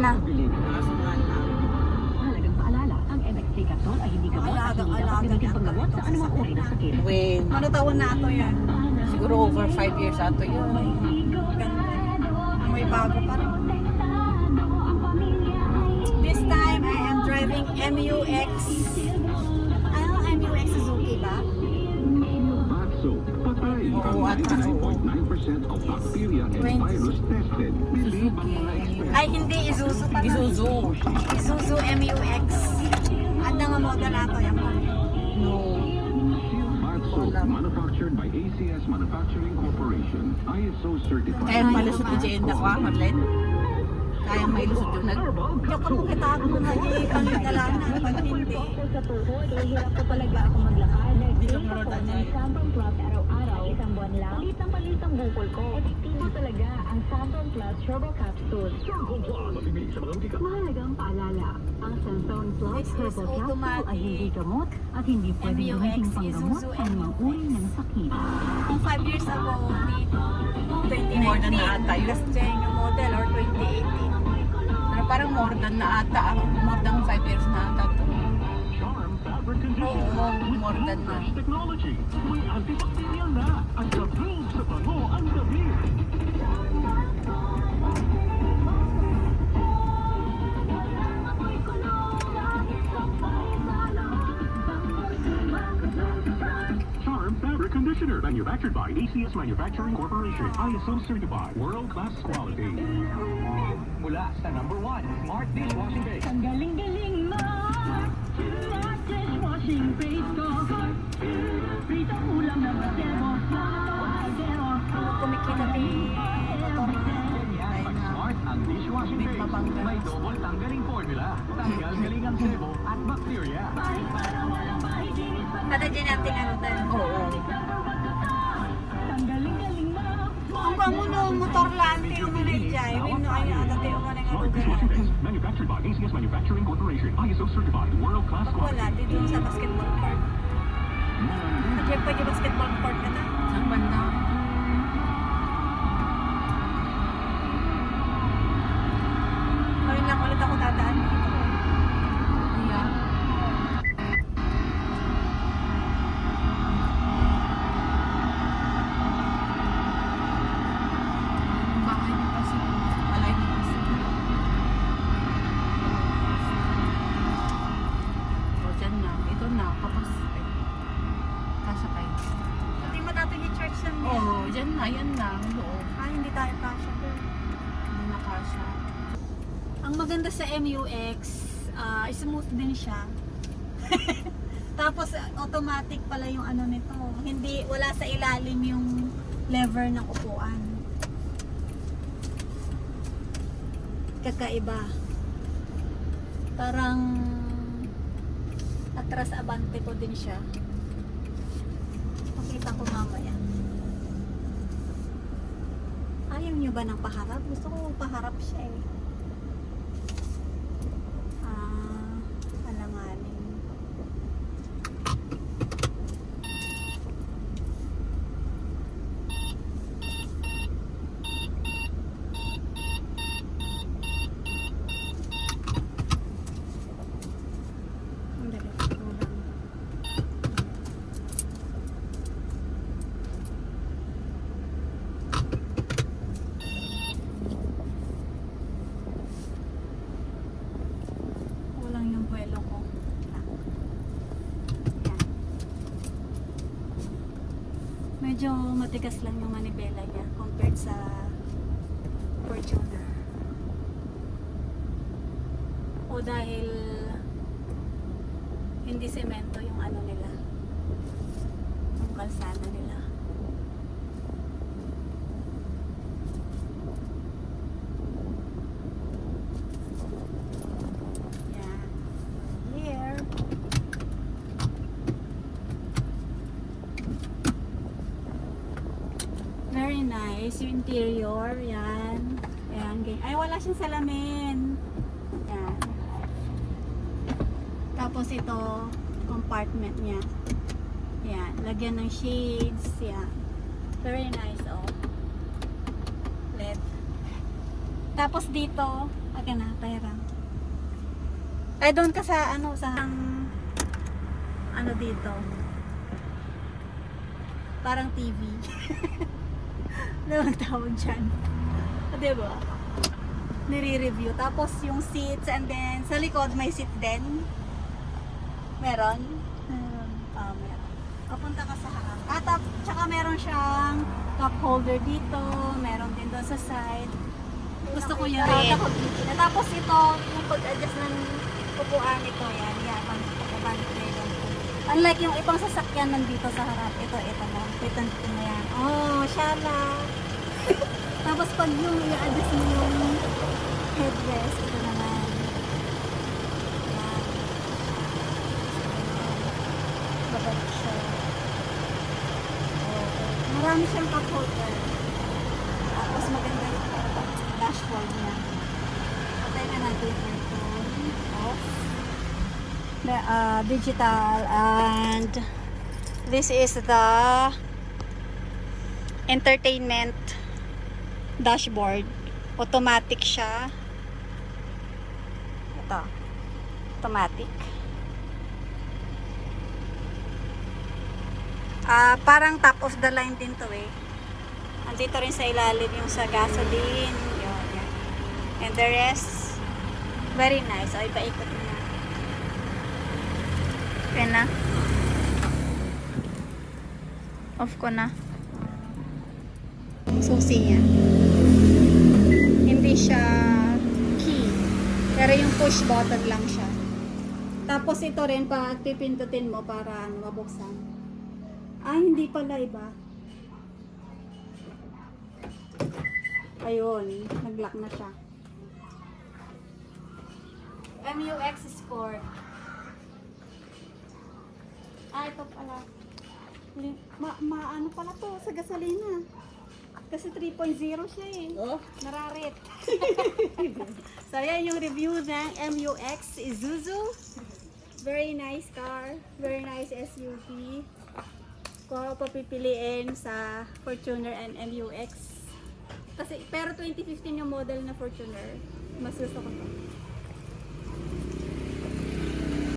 na. Mahalagang paalala, ang MXC capsule ay hindi gamot at hindi dapat gamitin panggamot sa anumang uri ng sakit. When, Ano taon na ito yan? siguro over 5 years ato yun. May bago pa rin. This time, I am driving MUX. Ano, MUX Suzuki ba? Oo, at 99.9% of bacteria and virus tested. Believe ang mga experts. Ay, hindi. Isuzu pa. Isuzu. Isuzu MUX. At nga model ato yan. No. Bath soap manufactured by ACS Manufacturing Corporation. ISO certified. Kaya malusot ni Jenda ko, Marlene. Kaya may lusot yung nag... Yung kapag kita ako na ipangagalaan na pag hindi. Sa tuhod, hirap ko talaga ako maglakad. Hindi ko maroon niya. Sampang Plus araw-araw, isang buwan lang. Palitang bukol ko. Epektibo talaga ang Sampang Plus Turbo Capsule. Mahalagang paalala, ang Sampang Plus This is Turbo Capsule automatic. ay hindi gamot at hindi pwedeng MUX gamitin panggamot Isuzu sa anumang uri ng sakit. Kung 5 years ago, dito, 2019, More than na ata yun. last gen yung model or 2018. Pero parang more than na ata. More than 5 years na ata to. Charm fabric conditioner. Oo, more than na. Fresh technology. May antibacterial na. Ang sabihin sa bango ang gabi. Charm fabric conditioner. Manufactured by ACS Manufacturing Corporation. ISO certified. World-class quality. Mula sa #1 Smart Dishwashing Base. Ang galing-galing mo! Smart dishwashing base ko. Prito ulam na basero. Kumikita din. Pag smart ang dishwashing May base, mapanggas. may double tanggaling formula. Tanggal galing ang sebo at bacteria. Kada dyan natin ano tayo. Oo. Ang galing-galing mo! Ang pamuno, motor lang, tiyo mo na i-jay. Wino, ayun, ada tiyo mo na nga Smart dishwashing base, manufactured by ACS Manufacturing Corporation. ISO certified. World-class Pag wala, quality. dito sa basketball court. Pag yung basketball court ka na. Saan banda? Ngayon lang ulit ako dadaan dito. Kaya. Yung bahay ni Pasig. Malay ni Pasig. O, dyan na. Ito na. Kapas. Ay. Kasakay. Hindi mo dati i-church lang niya. Oo, dyan na. Yan na. Loob. Ah, hindi tayo kasha. Hindi na kasha. Ang maganda sa MUX, smooth din siya. Tapos automatic pala yung ano nito. Hindi, wala sa ilalim yung lever ng upuan. Kakaiba. Parang atras abante ko din siya. Pakita ko mamaya. Ayaw nyo ba ng paharap? Gusto ko paharap siya eh. Alanganin. Ang dali ko lang. Kulang yung buwelo ko. Yan. Medyo matigas lang yung manibela niya compared sa Fortuner. O dahil hindi semento yung ano nila. Yung kalsada nila. Yan. Here. Very nice. Yung interior. Yan. Yan. Ay, wala siyang salamin. Yan. Tapos ito, compartment niya. Yan. Lagyan ng shades. Yan. Very nice. Oh. LED. Tapos dito, okay na, pera. Ay, doon ka sa, ano dito. Parang TV. Ano ang tawag dyan? Diba? Nire-review. Tapos yung seats, and then sa likod may seat din. Meron? Meron. Papunta ka sa harap. Tsaka meron siyang cup holder dito. Meron din doon sa side. Gusto ko yun. Tapos ito, yung pag-adjust ng upuan nito, yan. Unlike yung ibang sasakyan nandito sa harap. Ito na. Ito na yan. Oh, shala. Tapos pag yung i-adjust mo yung headrest, ito naman. Yan. Babalik siya. Marami siyang cup holder. Tapos maganda yung dashboard niya. Patay na natin ito. Off. Digital, and this is the entertainment dashboard. Automatic siya. Ito. Automatic. Parang top of the line din to eh. Andito rin sa ilalim yung sa gasoline. Yun, yan. And the rest, very nice. Ay, paikot na. Okay na. Off ko na. Ang susi niya. Hindi siya key. Pero yung push button lang siya. Tapos ito rin, pag pipindutin mo para mabuksan. Hindi pala iba. Ayun, nag-lock na siya. MUX Sport. Ito pala. Ano pala to sa gasolina. Kasi 3.0 siya eh. Oh. Nararit. So, yan yung review ng MUX Isuzu. Very nice car. Very nice SUV. Kung ako papipiliin sa Fortuner and MUX. Kasi, pero 2015 yung model na Fortuner. Mas gusto ko to.